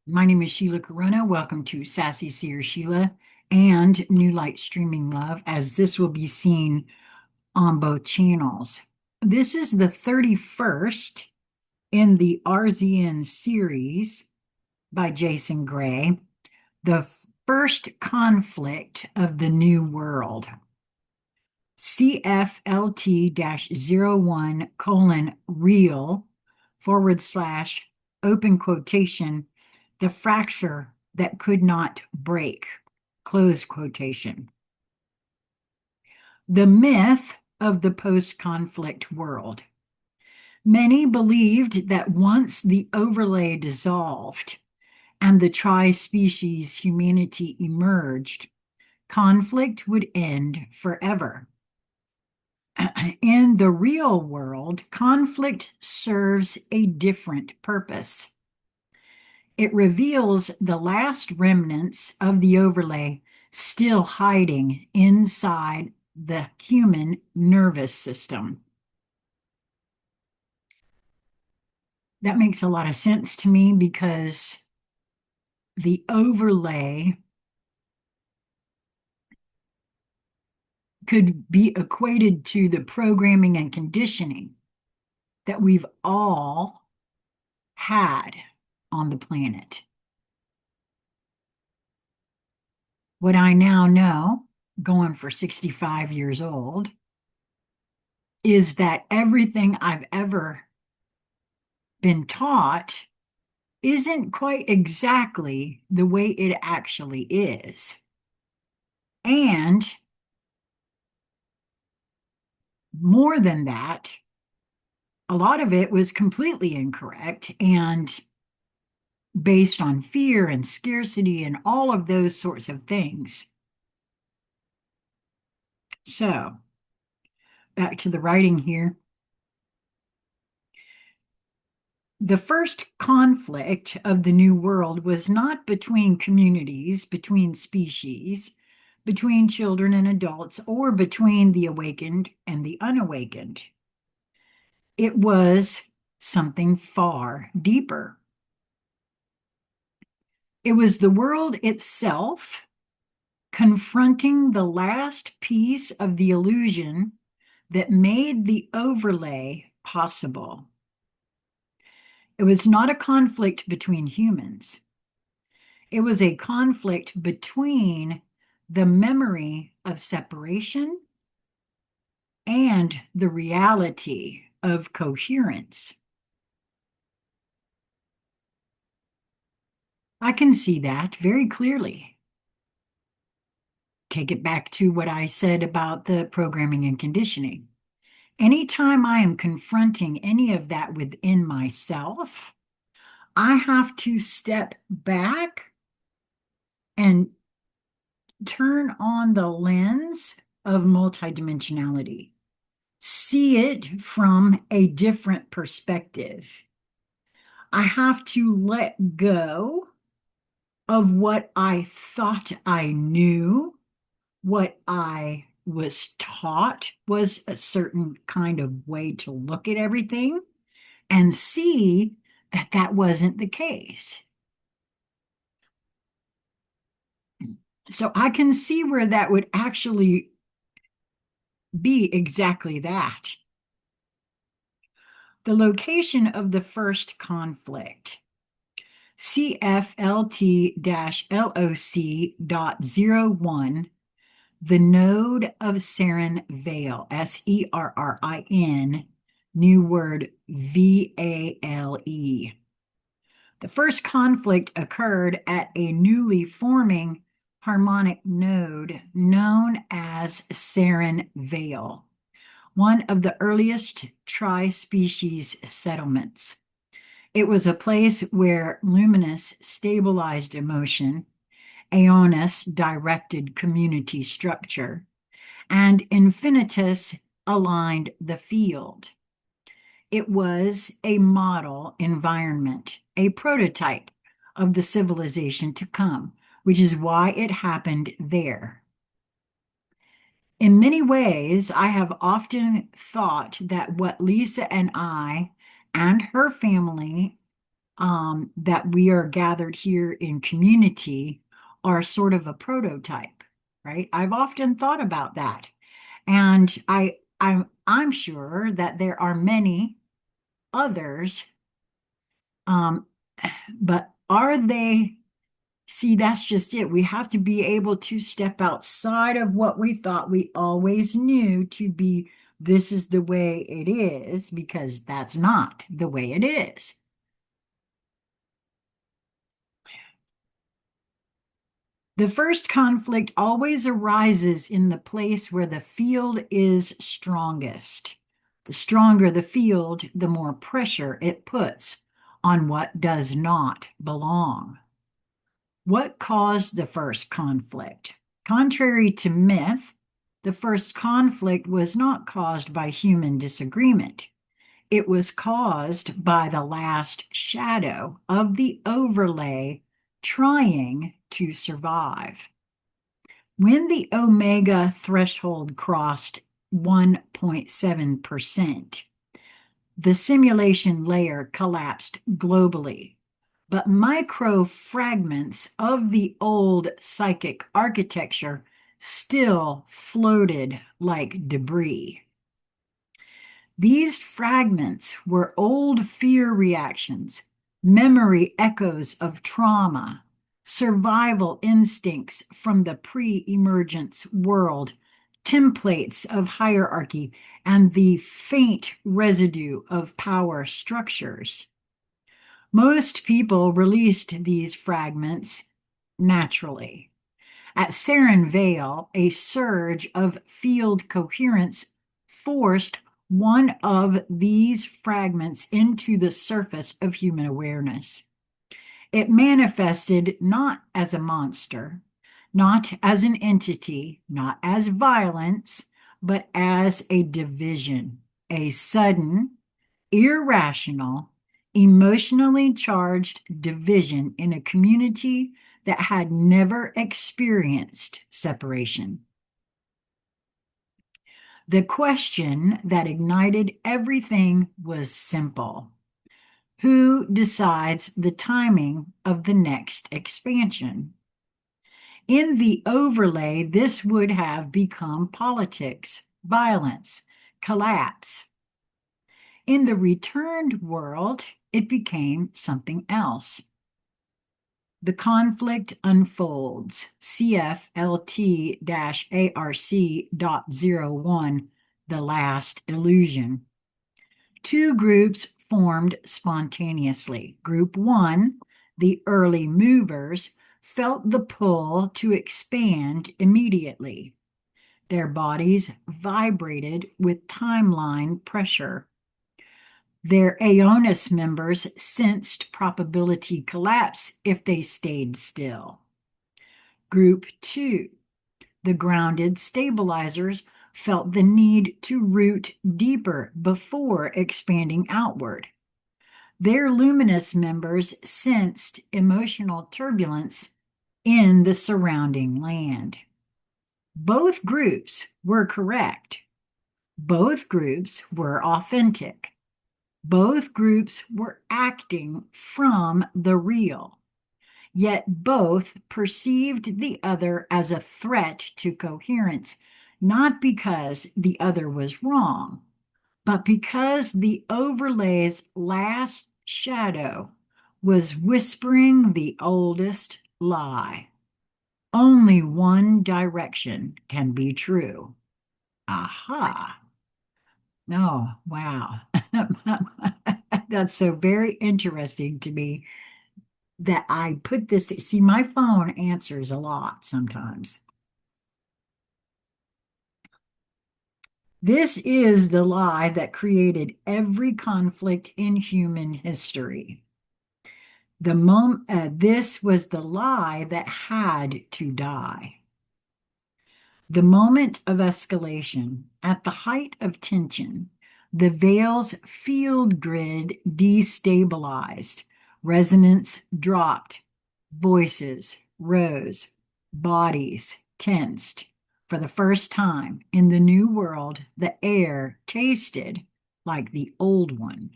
My name is Sheila Corona. Welcome to Sassy Seer Sheila and New Light Streaming Love, as this will be seen on both channels. This is the 31st in the RZN series by Jason Gray, the first conflict of the New World. CFLT-01:real/ open quotation, the fracture that could not break, close quotation. The myth of the post-conflict world. Many believed that once the overlay dissolved and the tri-species humanity emerged, conflict would end forever. In the real world, conflict serves a different purpose. It reveals the last remnants of the overlay still hiding inside the human nervous system. That makes a lot of sense to me because the overlay could be equated to the programming and conditioning that we've all had on the planet. What I now know, going for 65 years old, is that everything I've ever been taught isn't quite exactly the way it actually is. And more than that, a lot of it was completely incorrect and based on fear and scarcity and all of those sorts of things. So, back to the writing here. The first conflict of the New World was not between communities, between species, between children and adults, or between the awakened and the unawakened. It was something far deeper. It was the world itself confronting the last piece of the illusion that made the overlay possible. It was not a conflict between humans. It was a conflict between the memory of separation and the reality of coherence. I can see that very clearly. Take it back to what I said about the programming and conditioning. Anytime I am confronting any of that within myself, I have to step back and turn on the lens of multidimensionality, see it from a different perspective. I have to let go of what I thought I knew, what I was taught was a certain kind of way to look at everything, and see that that wasn't the case. So I can see where that would actually be exactly that. The location of the first conflict. CFLT-LOC.01, the node of Serrin Vale, Serrin, new word VALE. The first conflict occurred at a newly forming harmonic node known as Serrin Vale, one of the earliest tri-species settlements. It was a place where luminous stabilized emotion, Aeonus directed community structure, and infinitus aligned the field. It was a model environment, a prototype of the civilization to come, which is why it happened there. In many ways, I have often thought that what Lisa and I and her family that we are gathered here in community are sort of a prototype, right? I've often thought about that. And I'm sure that there are many others, um, but are they? See, that's just it. We have to be able to step outside of what we thought we always knew to be this is the way it is, because that's not the way it is. The first conflict always arises in the place where the field is strongest. The stronger the field, the more pressure it puts on what does not belong. What caused the first conflict? Contrary to myth, the first conflict was not caused by human disagreement. It was caused by the last shadow of the overlay trying to survive. When the omega threshold crossed 1.7%, the simulation layer collapsed globally, but micro fragments of the old psychic architecture still floated like debris. These fragments were old fear reactions, memory echoes of trauma, survival instincts from the pre-emergence world, templates of hierarchy, and the faint residue of power structures. Most people released these fragments naturally. At Sarin Vale, a surge of field coherence forced one of these fragments into the surface of human awareness. It manifested not as a monster, not as an entity, not as violence, but as a division, a sudden, irrational, emotionally charged division in a community that had never experienced separation. The question that ignited everything was simple. Who decides the timing of the next expansion? In the overlay, this would have become politics, violence, collapse. In the returned world, it became something else. The conflict unfolds. CFLT-ARC.01, The Last Illusion. Two groups formed spontaneously. Group 1, the early movers, felt the pull to expand immediately. Their bodies vibrated with timeline pressure. Their Aeonus members sensed probability collapse if they stayed still. Group 2, the grounded stabilizers, felt the need to root deeper before expanding outward. Their luminous members sensed emotional turbulence in the surrounding land. Both groups were correct. Both groups were authentic. Both groups were acting from the real, yet both perceived the other as a threat to coherence, not because the other was wrong, but because the overlay's last shadow was whispering the oldest lie. Only one direction can be true. Aha. Oh, wow. That's so very interesting to me that I put this. See, my phone answers a lot sometimes. This is the lie that created every conflict in human history. This was the lie that had to die. The moment of escalation, at the height of tension, the Vale's field grid destabilized, resonance dropped, voices rose, bodies tensed. For the first time in the new world, the air tasted like the old one.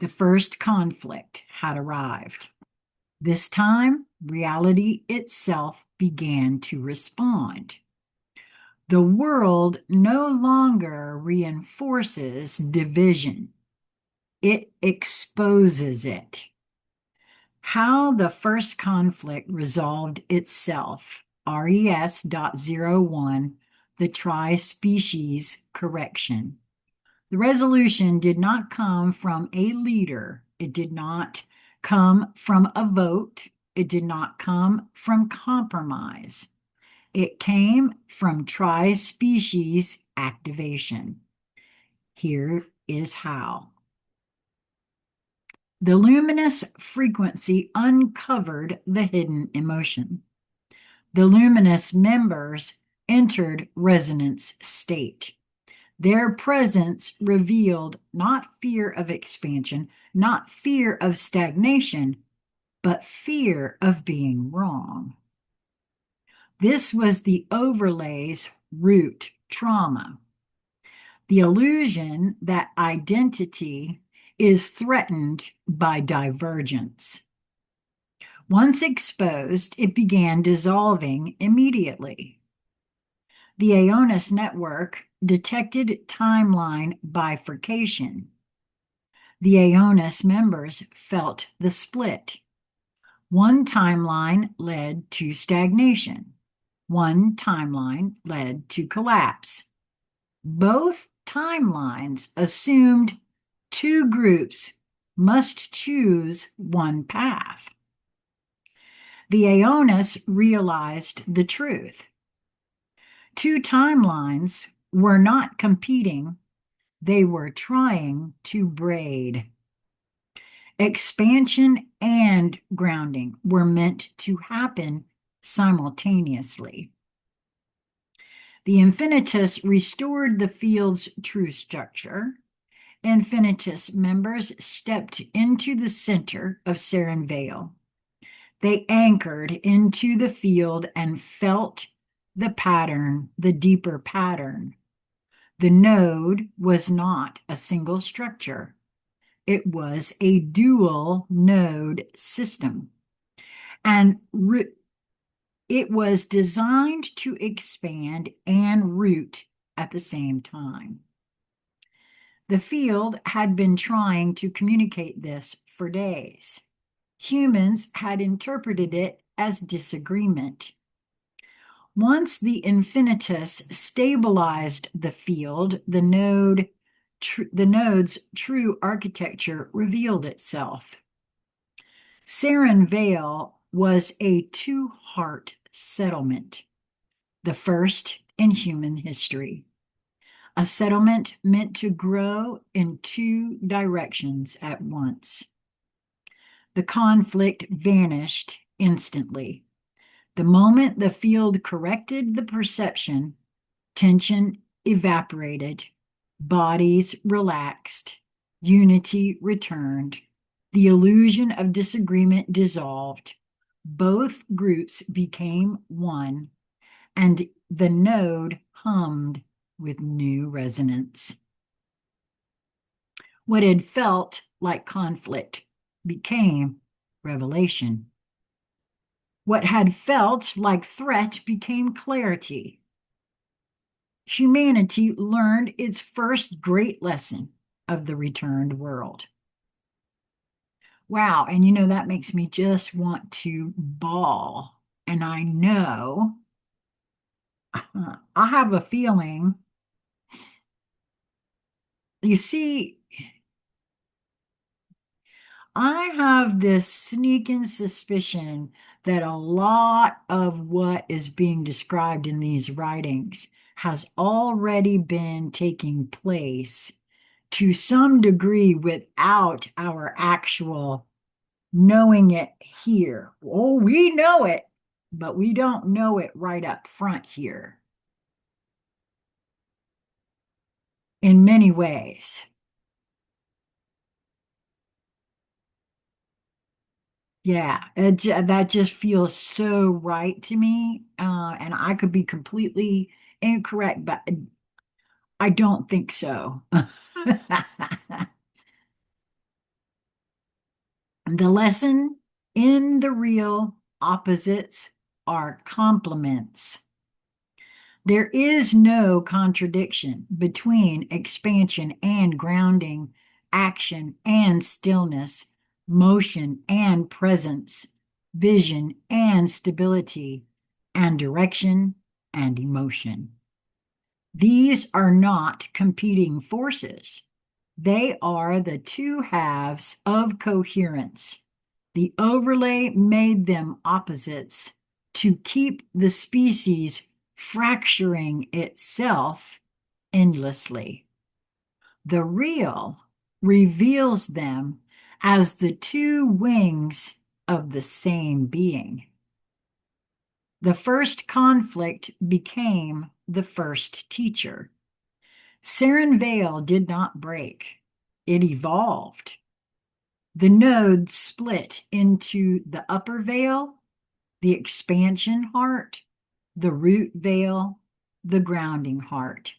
The first conflict had arrived. This time, reality itself began to respond. The world no longer reinforces division, it exposes it. How the first conflict resolved itself, RES.01, the tri-species correction. The resolution did not come from a leader. It did not come from a vote. It did not come from compromise. It came from tri-species activation. Here is how. The luminous frequency uncovered the hidden emotion. The luminous members entered resonance state. Their presence revealed not fear of expansion, not fear of stagnation, but fear of being wrong. This was the overlay's root trauma. The illusion that identity is threatened by divergence. Once exposed, it began dissolving immediately. The Aonis network detected timeline bifurcation. The Aonis members felt the split. One timeline led to stagnation. One timeline led to collapse. Both timelines assumed two groups must choose one path. The Aonis realized the truth. Two timelines were not competing, they were trying to braid. Expansion and grounding were meant to happen simultaneously. The infinitus restored the field's true structure. Infinitus members stepped into the center of Sarin Vale. They anchored into the field and felt the pattern, the deeper pattern. The node was not a single structure. It was a dual node system. And it was designed to expand and root at the same time. The field had been trying to communicate this for days. Humans had interpreted it as disagreement. Once the infinitus stabilized the field, the node's true architecture revealed itself. Sarin Vale was a two-heart settlement, the first in human history. A settlement meant to grow in two directions at once. The conflict vanished instantly. The moment the field corrected the perception, tension evaporated, bodies relaxed, unity returned, the illusion of disagreement dissolved, both groups became one, and the node hummed with new resonance. What had felt like conflict became revelation. What had felt like threat became clarity. Humanity learned its first great lesson of the returned world. Wow, and that makes me just want to bawl. And I know, I have a feeling, you see, I have this sneaking suspicion that a lot of what is being described in these writings has already been taking place to some degree without our actual knowing it here. Oh, we know it, but we don't know it right up front here in many ways. Yeah, that just feels so right to me. And I could be completely incorrect, but I don't think so. The lesson: in the real, opposites are complements. There is no contradiction between expansion and grounding, action and stillness, motion and presence, vision and stability, and direction and emotion. These are not competing forces. They are the two halves of coherence. The overlay made them opposites to keep the species fracturing itself endlessly. The real reveals them as the two wings of the same being. The first conflict became the first teacher. Sarin Veil did not break, it evolved. The nodes split into the upper veil, the expansion heart, the root veil, the grounding heart.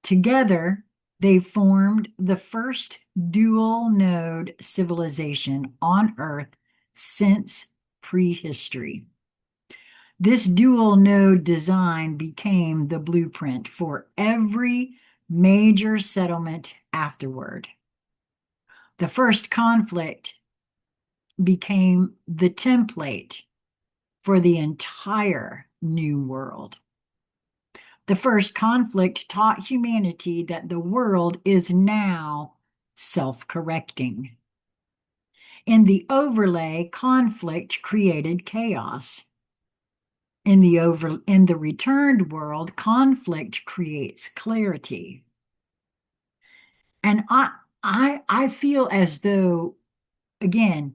Together, they formed the first dual node civilization on Earth since prehistory. This dual node design became the blueprint for every major settlement afterward. The first conflict became the template for the entire new world. The first conflict taught humanity that the world is now self-correcting. In the overlay, conflict created chaos. In the returned world, conflict creates clarity. And I feel as though, again,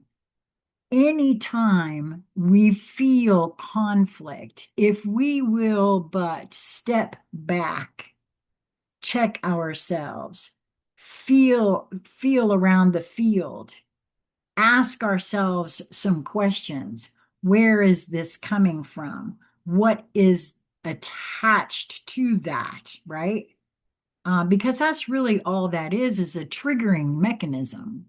anytime we feel conflict, if we will but step back, check ourselves, feel around the field, ask ourselves some questions. Where is this coming from? What is attached to that, right? Because that's really all that is a triggering mechanism.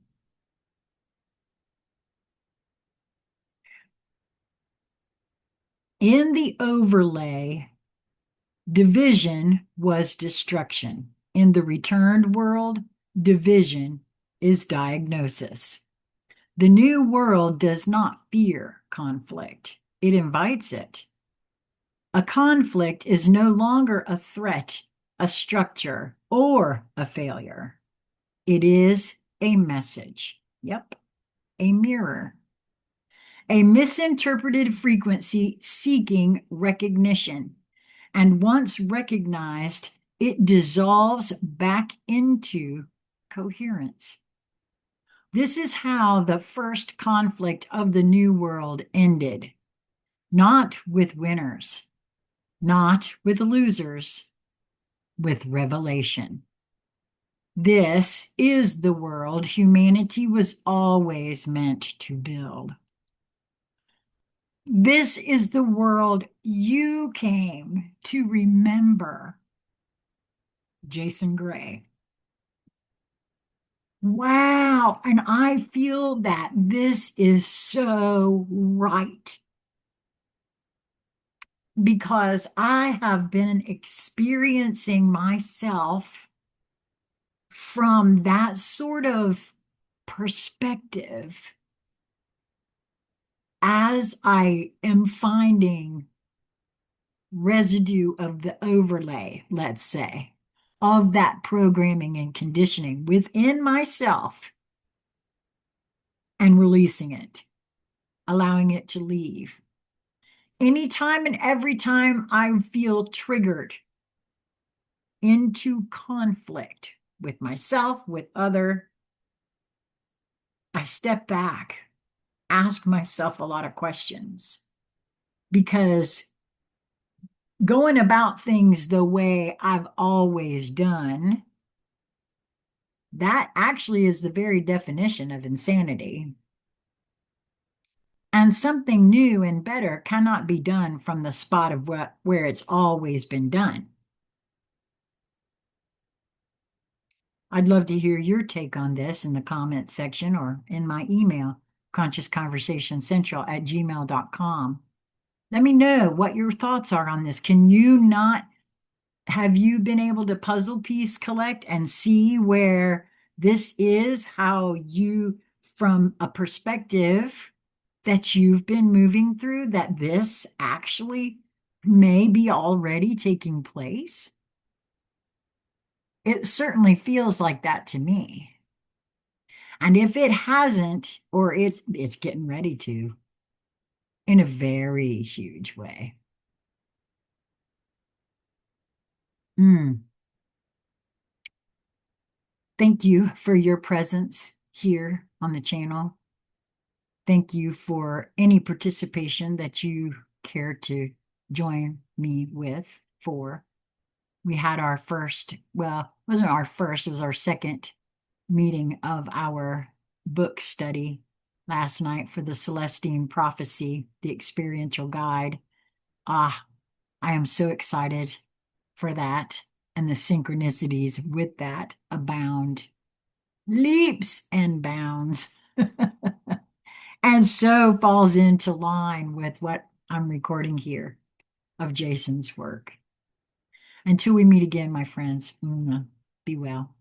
In the overlay, division was destruction. In the returned world, division is diagnosis. The new world does not fear conflict, it invites it. A conflict is no longer a threat, a structure, or a failure. It is a message. Yep, a mirror. A misinterpreted frequency seeking recognition. And once recognized, it dissolves back into coherence. This is how the first conflict of the New World ended. Not with winners, not with losers, with revelation. This is the world humanity was always meant to build. This is the world you came to remember. Jason Gray. Wow. And I feel that this is so right. Because I have been experiencing myself from that sort of perspective as I am finding residue of the overlay, let's say, of that programming and conditioning within myself and releasing it, allowing it to leave. Anytime and every time I feel triggered into conflict with myself, with other, I step back, ask myself a lot of questions, because going about things the way I've always done, that actually is the very definition of insanity. And something new and better cannot be done from the spot of where it's always been done. I'd love to hear your take on this in the comments section or in my email, consciousconversationscentral@gmail.com. Let me know what your thoughts are on this. Can you not, have you been able to puzzle piece collect and see where this is how you, from a perspective that you've been moving through, that this actually may be already taking place? It certainly feels like that to me. And if it hasn't, or it's getting ready to, in a very huge way. Mm. Thank you for your presence here on the channel. Thank you for any participation that you care to join me with for. We had our first, well, it wasn't our first, it was our second meeting of our book study last night for the Celestine Prophecy, the experiential guide. Ah, I am so excited for that. And the synchronicities with that abound, leaps and bounds. And so falls into line with what I'm recording here of Jason's work. Until we meet again, my friends, be well.